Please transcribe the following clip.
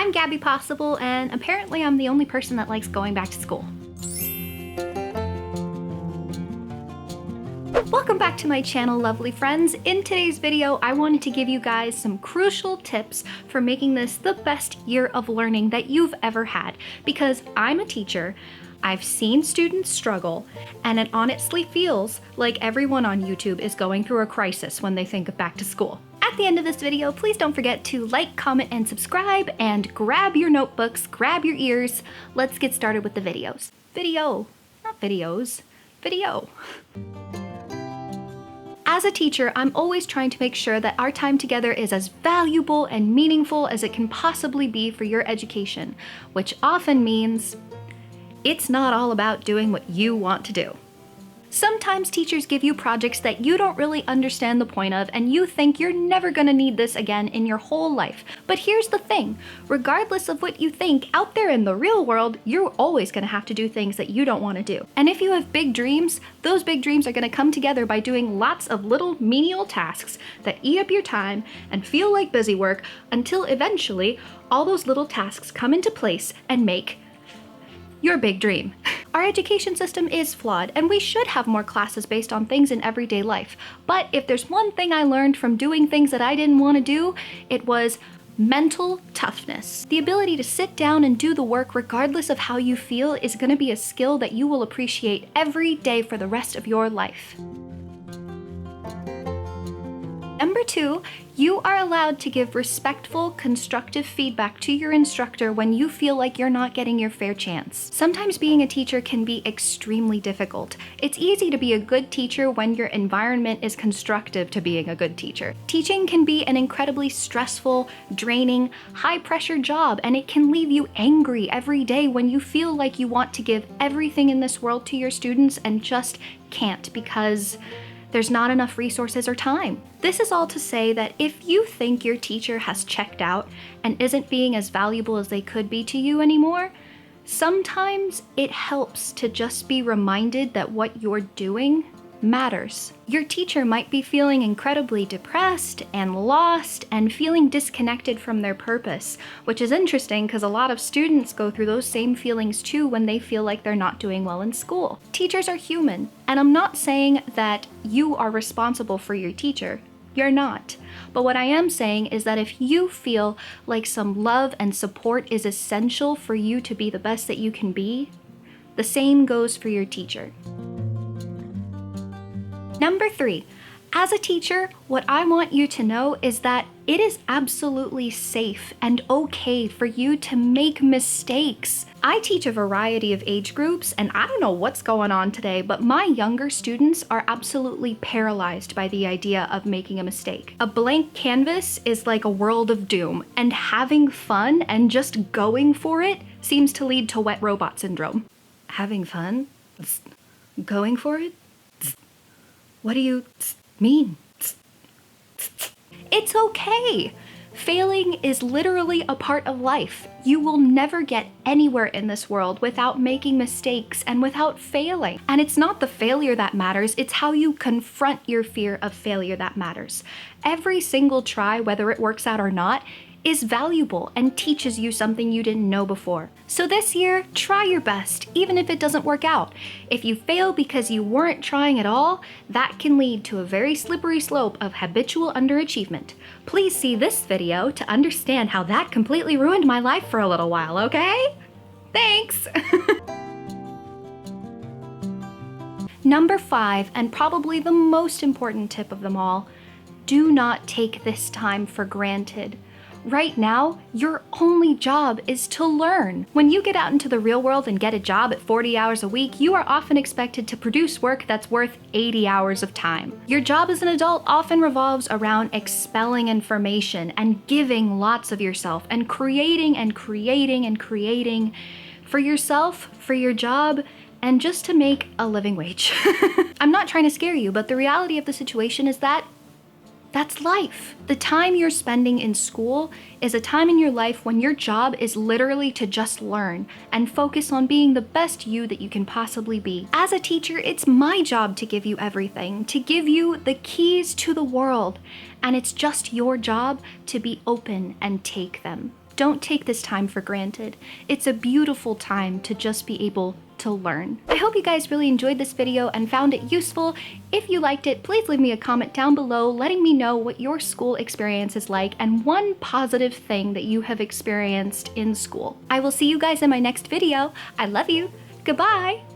I'm Gabby Possible, and apparently I'm the only person that likes going back to school. Welcome back to my channel, lovely friends. In today's video, I wanted to give you guys some crucial tips for making this the best year of learning that you've ever had. Because I'm a teacher, I've seen students struggle, and it honestly feels like everyone on YouTube is going through a crisis when they think of back to school. At the end of this video, please don't forget to like, comment, and subscribe, and grab your notebooks, grab your ears. Let's get started with the videos. Video, not videos, video. As a teacher, I'm always trying to make sure that our time together is as valuable and meaningful as it can possibly be for your education, which often means it's not all about doing what you want to do. Sometimes teachers give you projects that you don't really understand the point of, and you think you're never gonna need this again in your whole life. But here's the thing, regardless of what you think, out there in the real world, you're always gonna have to do things that you don't wanna do. And if you have big dreams, those big dreams are gonna come together by doing lots of little menial tasks that eat up your time and feel like busy work until eventually all those little tasks come into place and make your big dream. Our education system is flawed, and we should have more classes based on things in everyday life. But if there's one thing I learned from doing things that I didn't want to do, it was mental toughness. The ability to sit down and do the work regardless of how you feel is going to be a skill that you will appreciate every day for the rest of your life. Number 2, you are allowed to give respectful, constructive feedback to your instructor when you feel like you're not getting your fair chance. Sometimes being a teacher can be extremely difficult. It's easy to be a good teacher when your environment is constructive to being a good teacher. Teaching can be an incredibly stressful, draining, high-pressure job, and it can leave you angry every day when you feel like you want to give everything in this world to your students and just can't because there's not enough resources or time. This is all to say that if you think your teacher has checked out and isn't being as valuable as they could be to you anymore, sometimes it helps to just be reminded that what you're doing matters. Your teacher might be feeling incredibly depressed and lost and feeling disconnected from their purpose, which is interesting because a lot of students go through those same feelings too when they feel like they're not doing well in school. Teachers are human, and I'm not saying that you are responsible for your teacher. You're not. But what I am saying is that if you feel like some love and support is essential for you to be the best that you can be, the same goes for your teacher. Number 3, as a teacher, what I want you to know is that it is absolutely safe and okay for you to make mistakes. I teach a variety of age groups, and I don't know what's going on today, but my younger students are absolutely paralyzed by the idea of making a mistake. A blank canvas is like a world of doom, and having fun and just going for it seems to lead to wet robot syndrome. Having fun? Going for it? What do you mean? It's okay. Failing is literally a part of life. You will never get anywhere in this world without making mistakes and without failing. And it's not the failure that matters, it's how you confront your fear of failure that matters. Every single try, whether it works out or not, is valuable and teaches you something you didn't know before. So this year, try your best, even if it doesn't work out. If you fail because you weren't trying at all, that can lead to a very slippery slope of habitual underachievement. Please see this video to understand how that completely ruined my life for a little while, okay? Thanks! Number 5, and probably the most important tip of them all, do not take this time for granted. Right now, your only job is to learn. When you get out into the real world and get a job at 40 hours a week, you are often expected to produce work that's worth 80 hours of time. Your job as an adult often revolves around expelling information and giving lots of yourself and creating and creating and creating for yourself, for your job, and just to make a living wage. I'm not trying to scare you, but the reality of the situation is that that's life. The time you're spending in school is a time in your life when your job is literally to just learn and focus on being the best you that you can possibly be. As a teacher, it's my job to give you everything, to give you the keys to the world, and it's just your job to be open and take them. Don't take this time for granted. It's a beautiful time to just be able to learn. I hope you guys really enjoyed this video and found it useful. If you liked it, please leave me a comment down below letting me know what your school experience is like and one positive thing that you have experienced in school. I will see you guys in my next video. I love you. Goodbye!